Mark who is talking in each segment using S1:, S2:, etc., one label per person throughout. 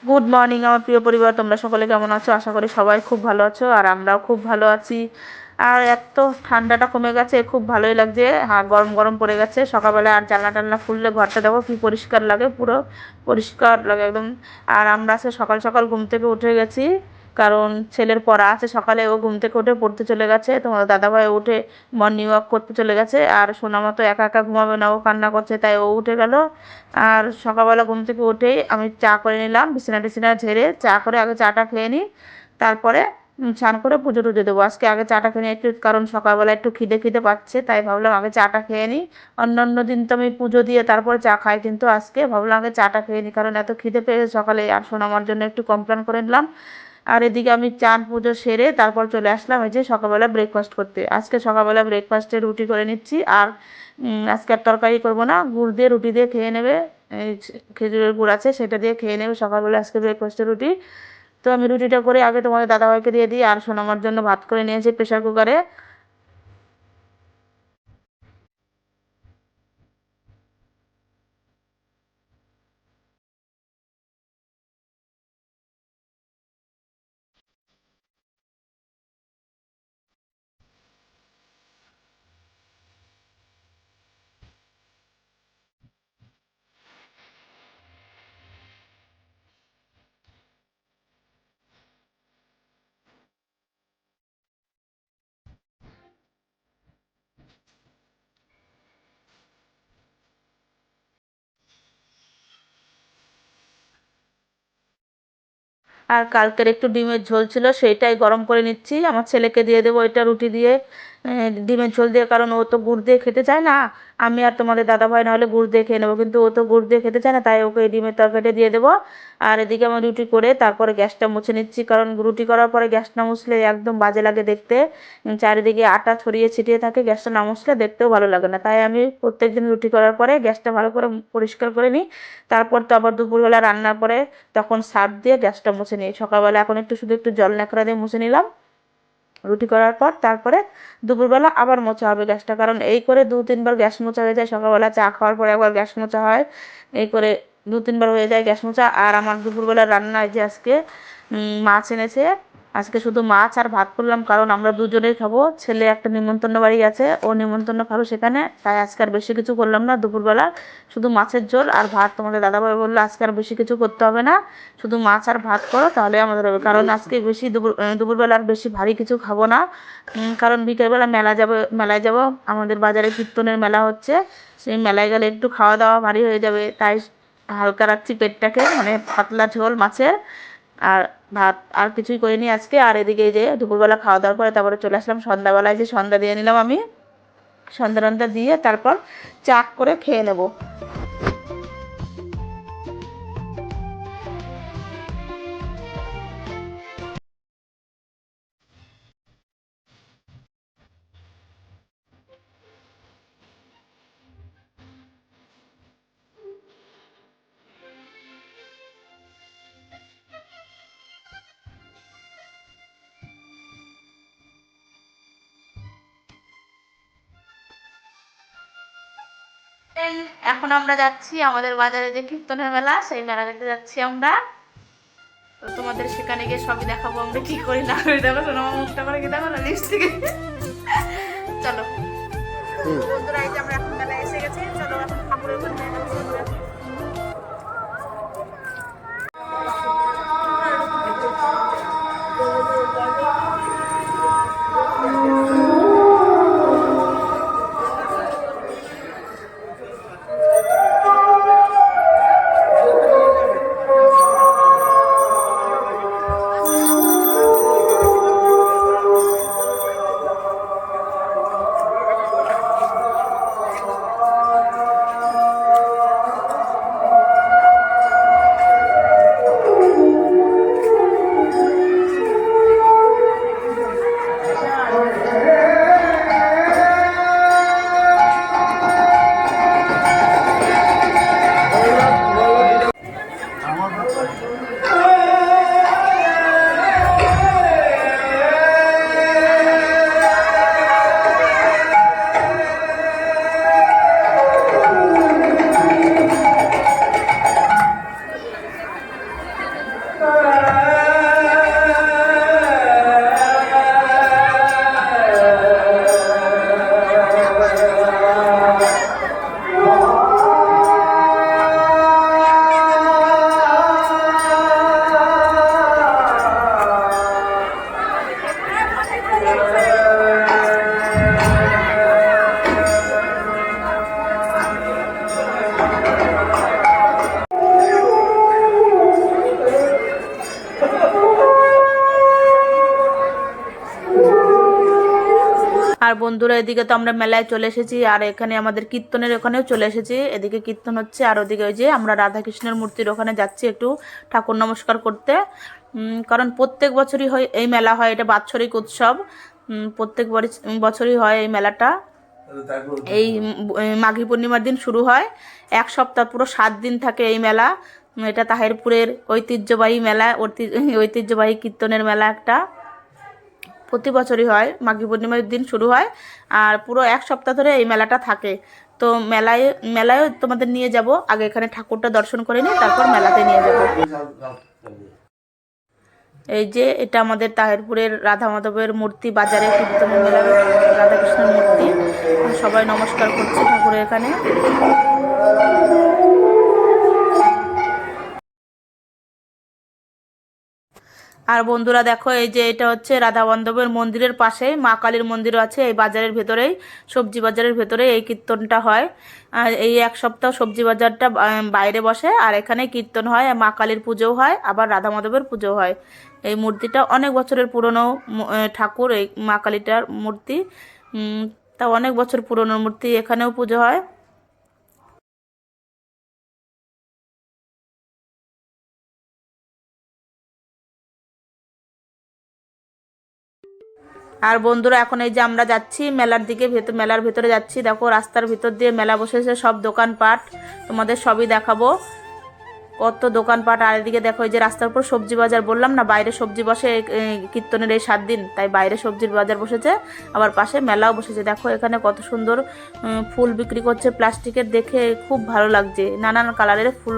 S1: Good morning আমার প্রিয় পরিবার, তোমরা সকলে কেমন আছো? আশা করি সবাই খুব ভালো আছো, আর আমরাও খুব ভালো আছি। আর এত ঠান্ডাটা কমে গেছে, খুব ভালোই লাগছে। হ্যাঁ, গরম গরম পড়ে গেছে সকালবেলা, আর জানলা টানলা খুললে ঘরটা দেখো কি পরিষ্কার লাগে, পুরো পরিষ্কার লাগে একদম। আর আমরা আজকে সকাল সকাল ঘুম থেকে উঠে গেছি, কারণ ছেলের পড়া আছে সকালে। ও ঘুম থেকে উঠে পড়তে চলে গেছে, তোমার দাদাভাই উঠে মর্নিং ওয়াক করতে চলে গেছে। আর সোনামা তো একা একা ঘুমাবে না, ও কান্না করছে, তাই ও উঠে গেল। আর সকালবেলা ঘুম থেকে উঠেই আমি চা করে নিলাম, বিছানা টিছানা ঝেড়ে চা করে আগে চাটা খেয়ে নিই। তারপরে স্নান করে পুজো টুজো দেবো। আজকে আগে চাটা খেয়ে নিই একটু, কারণ সকালবেলা একটু খিদে খিদে পাচ্ছে, তাই ভাবলাম আগে চাটা খেয়ে নিই। অন্য দিন তো আমি পুজো দিয়ে তারপরে চা খাই, কিন্তু আজকে ভাবলাম আগে চাটা খেয়ে নিই, কারণ এত খিদে পেয়ে সকালে। আর সোনামার জন্য একটু কমপ্লেন করে নিলাম। আর এদিকে আমি চান পুজো সেরে তারপর চলে আসলাম এই যে সকালবেলা ব্রেকফাস্ট করতে। আজকে সকালবেলা ব্রেকফাস্টে রুটি করে নিচ্ছি। আর আজকে আর তরকারি করবো না, গুড় দিয়ে রুটি দিয়ে খেয়ে নেবে। এই খেজুরের গুড় আছে, সেটা দিয়ে খেয়ে নেবে সকালবেলা আজকে ব্রেকফাস্টে রুটি। তো আমি রুটিটা করে আগে তোমাদের দাদাভাইকে দিয়ে দিই, আর সোনামার জন্য ভাত করে নিয়েছি প্রেশার কুকারে। আর কালকের একটু ডিমের ঝোল ছিল, সেইটাই গরম করে নিচ্ছি, আমার ছেলেকে দিয়ে দেবো এটা রুটি দিয়ে। ডিমের ঝোল দিয়ে, কারণ ও তো গুড় দিয়ে খেতে চায় না। আমি আর তোমাদের দাদাভাই নাহলে গুড় দিয়ে খেয়ে নেবো, কিন্তু ও তো গুড় দিয়ে খেতে চায় না, তাই ওকে এই ডিমের তরকারিটা দিয়ে দেবো। আর এদিকে আমার রুটি করে তারপরে গ্যাসটা মুছে নিচ্ছি, কারণ রুটি করার পরে গ্যাস না মুছলে একদম বাজে লাগে দেখতে। চারিদিকে আটা ছড়িয়ে ছিটিয়ে থাকে, গ্যাসটা না মুছলে দেখতেও ভালো লাগে না, তাই আমি প্রত্যেকদিন রুটি করার পরে গ্যাসটা ভালো করে পরিষ্কার করে নিই। তারপর তো আবার দুপুরবেলা রান্নার পরে তখন সার্ফ দিয়ে গ্যাসটা মুছে নিই। সকালবেলা এখন একটু শুধু একটু জল ন্যাকড়া দিয়ে মুছে নিলাম রুটি করার পর। তারপরে দুপুরবেলা আবার মোছা হবে গ্যাসটা, কারণ এই করে 2-3 বার গ্যাস মোছা হয়ে যায়। সকালবেলা চা খাওয়ার পরে একবার গ্যাস মোছা হয়, এই করে 2-3 বার হয়ে যায় গ্যাস মোছা। আর আমার দুপুরবেলা রান্না এই যে আজকে মাছ এনেছে। আজকে শুধু মাছ আর ভাত করলাম, কারণ আমরা দুজনেই খাবো। ছেলে একটা নিমন্ত্রণ বাড়ি আছে, ও নিমন্ত্রণ খাবো সেখানে, তাই আজকে আর বেশি কিছু করলাম না। দুপুরবেলা শুধু মাছের ঝোল আর ভাত। তোমাদের দাদাভাই বললো আজকে আর বেশি কিছু করতে হবে না, শুধু মাছ আর ভাত করো তাহলে আমাদের হবে, কারণ আজকে বেশি দুপুরবেলা আর বেশি ভারী কিছু খাবো না। কারণ বিকেলবেলা মেলা যাবো, মেলায় যাব। আমাদের বাজারে কীর্তনের মেলা হচ্ছে, সেই মেলায় গেলে একটু খাওয়া দাওয়া ভারী হয়ে যাবে, তাই হালকা রাখছি পেটটাকে, মানে পাতলা ঝোল মাছের। আর ভাত আর কিছুই করিনি আজকে। আর এদিকে এই যে দুপুরবেলা খাওয়া দাওয়ার পরে তারপরে চলে আসলাম সন্ধ্যাবেলায়, যে সন্ধ্যা দিয়ে নিলাম আমি। সন্ধ্যা টন্ধা দিয়ে তারপর চা করে খেয়ে নেবো। এখন আমরা যাচ্ছি আমাদের বাজারে যে কীর্তনের মেলা, সেই মেলা দেখতে যাচ্ছি আমরা। তো তোমাদের সেখানে গিয়ে সবই দেখাবো আমরা কি করি না করি। দেখো শোনো আমার মুখটা করে কি দেখো না, লিপস্টিকে। চলো বন্ধুরা, এই যে আমরা এখন মেলায় এসে গেছি, চলো এখন ঠাকুরের উপর নিয়ে যাবো। আর বন্ধুরা এদিকে তো আমরা মেলায় চলে এসেছি, আর এখানে আমাদের কীর্তনের ওখানেও চলে এসেছি। এদিকে কীর্তন হচ্ছে, আর ওদিকে ওই যে আমরা রাধাকৃষ্ণের মূর্তির ওখানে যাচ্ছি একটু ঠাকুর নমস্কার করতে। কারণ প্রত্যেক বছরই হয় এই মেলা, হয় এটা বাৎসরিক উৎসব। প্রত্যেক বছরই হয় এই মেলাটা। এই মাঘী পূর্ণিমার দিন শুরু হয়, এক সপ্তাহ পুরো 7 দিন থাকে এই মেলা। এটা তাহিরপুরের ঐতিহ্যবাহী মেলা, ঐতিহ্যবাহী কীর্তনের মেলা একটা। প্রতি বছরই হয়, মাঘী পূর্ণিমার দিন শুরু হয়, আর পুরো এক সপ্তাহ ধরে এই মেলাটা থাকে। তো মেলায়ও তোমাদের নিয়ে যাব, আগে এখানে ঠাকুরটা দর্শন করে নিই, তারপর মেলাতে নিয়ে যাব। এই যে এটা আমাদের তাহিরপুরের রাধা মাধবের মূর্তি, বাজারে কীর্তনের মেলার রাধাকৃষ্ণের মূর্তি। সবাই নমস্কার করছে ঠাকুরের এখানে। আর বন্ধুরা দেখো, এই যে এটা হচ্ছে রাধা মাধবের মন্দিরের পাশে মা কালীর মন্দিরও আছে, এই বাজারের ভেতরেই, সবজি বাজারের ভেতরে এই কীর্তনটা হয়। আর এই এক সপ্তাহ সবজি বাজারটা বাইরে বসে, আর এখানে কীর্তন হয়, মা কালীর পুজোও হয়, আবার রাধা মাধবের পুজো হয়। এই মূর্তিটা অনেক বছরের পুরনো ঠাকুর, এই মা কালীটার মূর্তি। তা অনেক বছর পুরনো মূর্তি, এখানেও পুজো হয়। আর বন্ধুরা এখন এই যে আমরা যাচ্ছি মেলার দিকে, মেলার ভেতরে যাচ্ছি। দেখো রাস্তার ভিতর দিয়ে মেলা বসেছে, সব দোকানপাট তোমাদের সবই দেখাবো, কত দোকানপাট। আর এদিকে দেখো এই যে রাস্তার উপর সবজি বাজার, বললাম না বাইরে সবজি বসে কীর্তনের এই 7 দিন, তাই বাইরে সবজির বাজার বসেছে, আবার পাশে মেলাও বসেছে। দেখো এখানে কত সুন্দর ফুল বিক্রি করছে প্লাস্টিকের, দেখে খুব ভালো লাগছে, নানান কালারের ফুল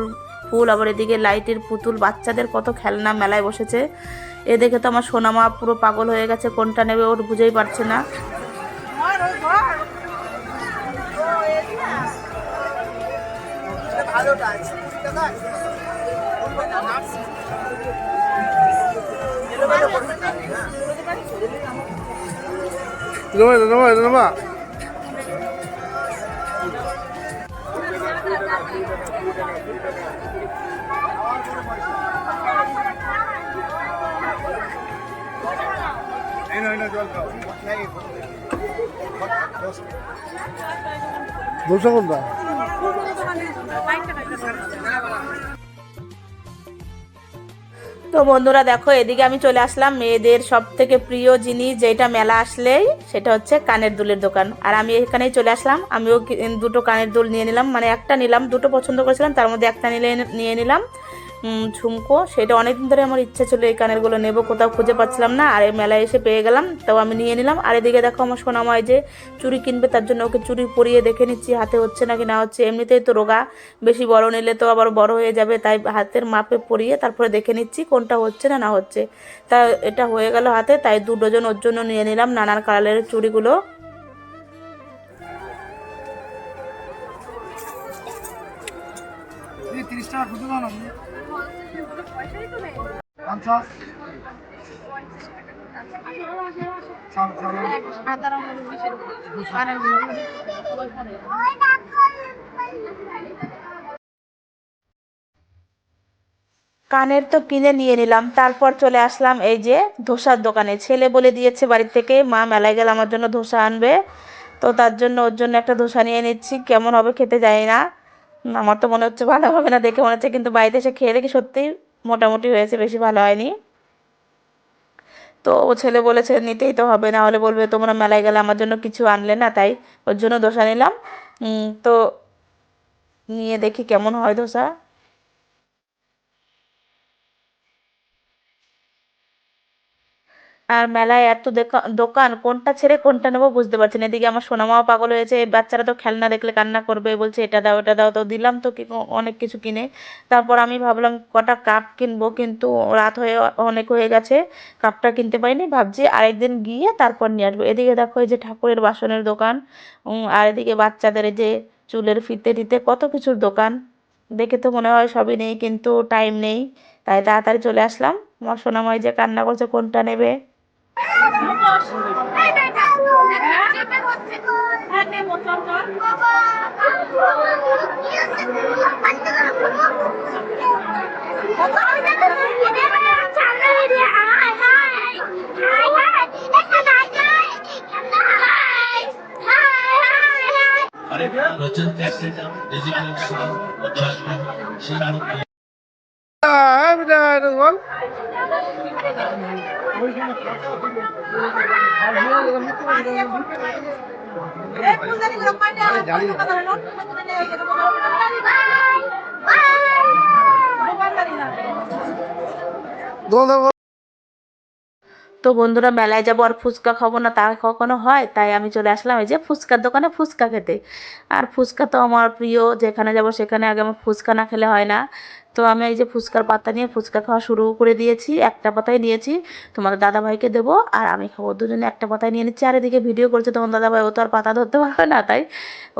S1: ফুল আবার এদিকে লাইটের পুতুল, বাচ্চাদের কত খেলনা মেলায় বসেছে। এ দেখে তো আমার সোনামা পুরো পাগল হয়ে গেছে, কোনটা নেবে ওর বুঝেই পারছে না।
S2: দোসা কোনটা?
S1: তো বন্ধুরা দেখো এদিকে আমি চলে আসলাম মেয়েদের সব থেকে প্রিয় জিনিস, যেটা মেলা আসলেই সেটা হচ্ছে কানের দুলের দোকান। আর আমি এখানেই চলে আসলাম, আমিও দুটো কানের দুল নিয়ে নিলাম, মানে একটা নিলাম, দুটো পছন্দ করেছিলাম, তার মধ্যে একটা নিয়ে নিলাম ঝুমকো। সেটা অনেকদিন ধরে আমার ইচ্ছা ছিল এই কানেরগুলো নেব, কোথাও খুঁজে পাচ্ছিলাম না, আর এই মেলায় এসে পেয়ে গেলাম, তাও আমি নিয়ে নিলাম। আর এদিকে দেখো আমার সোনামায় যে চুড়ি কিনবে, তার জন্য ওকে চুড়ি পরিয়ে দেখে নিচ্ছি হাতে হচ্ছে নাকি না হচ্ছে। এমনিতেই তো রোগা, বেশি বড় নিলে তো আবার বড় হয়ে যাবে, তাই হাতের মাপে পরিয়ে তারপরে দেখে নিচ্ছি কোনটা হচ্ছে না হচ্ছে। তা এটা হয়ে গেল হাতে, তাই 2 ডজন ওর জন্য নিয়ে নিলাম নানান কালারের চুড়িগুলো। কানের তো কিনে নিয়ে নিলাম, তারপর চলে আসলাম এই যে ধোসার দোকানে। ছেলে বলে দিয়েছে বাড়ি থেকে, মা মেলায় গেলে আমার জন্য ধোসা আনবে, তো তার জন্য ওর জন্য একটা ধোসা নিয়ে নিচ্ছি। কেমন হবে খেতে জানি না, আমার তো মনে হচ্ছে ভালো হবে না দেখে মনে হচ্ছে, কিন্তু বাড়িতে এসে খেয়ে দেখি সত্যিই মোটামুটি হয়েছে, বেশি ভালো হয়নি। তো ও ছেলে বলেছে নিতেই তো হবে, না হলে বলবে তোমরা মেলায় গেলে আমার জন্য কিছু আনলে না, তাই ওর জন্য ধোসা নিলাম। তো নিয়ে দেখি কেমন হয় ধোসা। আর মেলায় এত দোকান, কোনটা ছেড়ে কোনটা নেবো বুঝতে পারছি না। এদিকে আমার সোনামাও পাগল হয়েছে, এই বাচ্চারা তো খেলনা দেখলে কান্না করবে, বলছে এটা দাও এটা দাও, তো দিলাম তো অনেক কিছু কিনে। তারপর আমি ভাবলাম কটা কাপ কিনবো, কিন্তু রাত হয়ে অনেক হয়ে গেছে, কাপটা কিনতে পারিনি, ভাবছি আরেকদিন গিয়ে তারপর নিয়ে আসবো। এদিকে দেখো এই যে ঠাকুরের বাসনের দোকান, আর এদিকে বাচ্চাদের এই যে চুলের ফিতে টিতে কত কিছুর দোকান, দেখে তো মনে হয় সবই নেই, কিন্তু টাইম নেই, তাই তাড়াতাড়ি চলে আসলাম। আমার সোনামাই যে কান্না করছে কোনটা নেবে। তো বন্ধুরা, মেলায় যাবো আর ফুচকা খাবো না তা কখনো হয়? তাই আমি চলে আসলাম এই যে ফুচকার দোকানে ফুচকা খেতে। আর ফুচকা তো আমার প্রিয়, যেখানে যাব সেখানে আগে আমার ফুচকা না খেলে হয় না। তো আমি এই যে ফুচকার পাতা নিয়ে ফুচকা খাওয়া শুরু করে দিয়েছি। একটা পাতাই নিয়েছি, তোমাদের দাদাভাইকে দেবো আর আমি খাবো। দুজনে একটা পাতায় নিয়ে নিচ্ছি। আর এদিকে ভিডিও করছে তোমার দাদাভাই, ও তো আর পাতা ধরতে পারবে না, তাই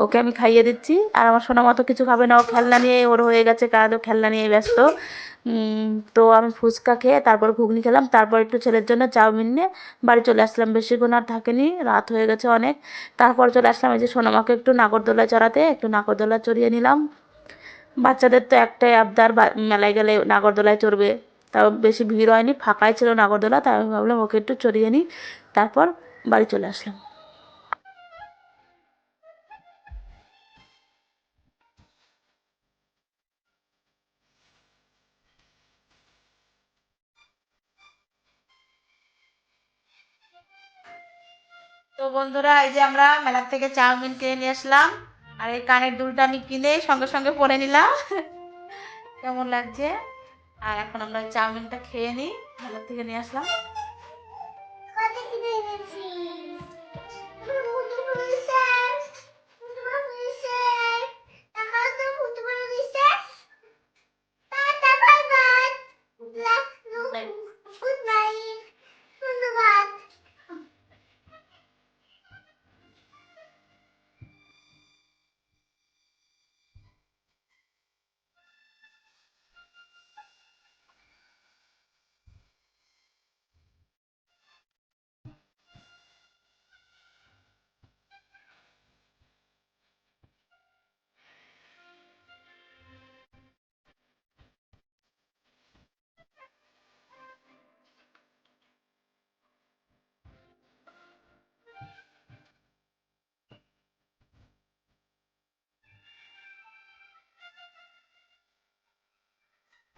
S1: ওকে আমি খাইয়ে দিচ্ছি। আর আমার সোনা তো কিছু খাবে না, ও খেলনা নিয়ে ওর হয়ে গেছে কাজ, ও খেলনা নিয়ে ব্যস্ত। তো আমি ফুচকা খেয়ে তারপর ঘুগনি খেলাম, তারপর একটু ছেলের জন্য চাউমিন নিয়ে বাড়ি চলে আসলাম। বেশিক্ষণ আর থাকেনি, রাত হয়ে গেছে অনেক। তারপর চলে আসলাম এই যে সোনামাকে একটু নাগরদোলায় চড়াতে, একটু নাগরদোলায় চড়িয়ে নিলাম। বাচ্চাদের তো একটাই আবদার, মেলায় গেলে নাগরদোলায় চড়বে। তাও বেশি ভিড় হয়নি, ফাঁকাই ছিল নাগরদোলা, তাই আমি ভাবলাম ওকে একটু চড়িয়ে নিই। তারপর বাড়ি চলে আসলাম। তো বন্ধুরা, এই যে আমরা মেলার থেকে চাউমিন কিনে নিয়ে আসলাম। আর এই কানের দুলটা আমি কিনে সঙ্গে সঙ্গে পরে নিলাম। কেমন লাগছে? আর এখন আমরা চাউমিনটা খেয়ে নিই, মেলার থেকে নিয়ে আসলাম।